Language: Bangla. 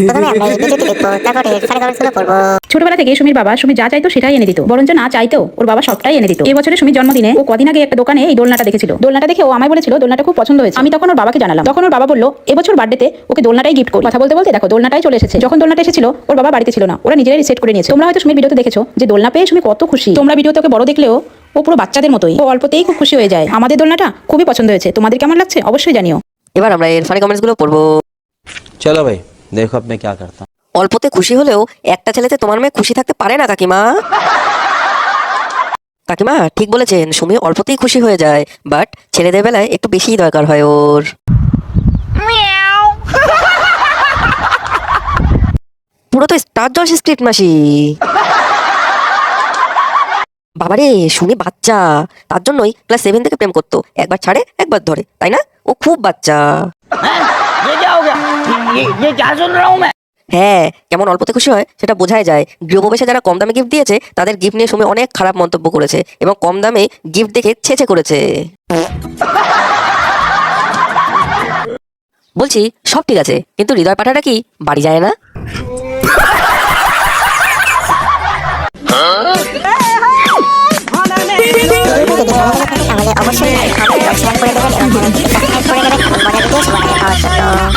প্রথমে আমরা এবিসিডি লিখবো, তারপর এর ফানি কমেন্টসগুলো পড়বো। ছোটবেলা থেকে সুমির বাবা সুমি যা চাইতো সেটাই এনে দিত, বরঞ্চ না চাইতো ওর বাবা সবটাই এনে দিত। এবছরে সুমির জন্মদিনে ও কদিন আগে একটা দোকানে এই দোলনাটা দেখেছিল। দোলনাটা দেখে ও আমায় বলেছিল দোলনাটা খুব পছন্দ হয়েছে। আমি তখন ওর বাবাকে জানালাম, তখন ওর বাবা বললো এবছর বার্থডেতে ওকে দোলনাটাই গিফট করি। কথা বলতে বলতে দেখো দোলনাটাই চলে এসেছে। যখন দোলনাটা এসেছিল ওর বাবা বাড়িতে ছিল না, ওরা নিজেরাই সেট করে নিয়েছে। তোমরা হয়তো সুমির ভিডিওতে দেখেছো যে দোলনা পেয়ে সুমি কত খুশি। তোমরা ভিডিওতে ওকে বড় দেখলেও ও পুরো বাচ্চাদের মতোই, ও অল্পতেই খুব খুশি হয়ে যায়। আমাদের দোলনাটা খুবই পছন্দ হয়েছে, তোমাদের কেমন লাগছে অবশ্যই জানিও। এবার আমরা এর ফানি কমেন্টসগুলো পড়বো। चलो भाई देखो अब मैं क्या करता हूँ। অল্পতে খুশি হলেও একটা ছেলেতে তোমার মেয়ে খুশি থাকতে পারে না কাকিমা। কাকিমা ঠিক বলেছেন, সুমি অল্পতেই খুশি হয়ে যায়, বাট ছেলেদের বেলায় একটু বেশিই দরকার হয় ওর। পুরো তো স্টার জলসি স্ক্রিপ্ট মাসি। বাবারে সুমি বাচ্চা, তার জন্যই ক্লাস 7 থেকে প্রেম করতো, একবার ছাড়ে একবার ধরে, তাই না? ও খুব বাচ্চা। ये क्या हो गया? ये क्या सुन रहा हूँ मैं? হ্যাঁ, কেমন অল্পতে খুশি হয় সেটা বোঝাই যায়। গৃহপ্রবেশে যারা কম দামে গিফট দিয়েছে তাদের গিফট নিয়ে সুমি অনেক খারাপ মন্তব্য করেছে এবং কম দামে গিফট দেখে ছেঁচে করেছে। বলছি সব ঠিক আছে, কিন্তু হৃদয় পাঠাটা কি বাড়ি যায় না? ভিডিওটি যদি ভালো লেগে থাকে তাহলে অবশ্যই লাইক, কমেন্ট ও শেয়ার করে দেবেন এবং চ্যানেলটি সাবস্ক্রাইব করে দেবেন এমন মজার ভিডিও সবার আগে পাওয়ার জন্য।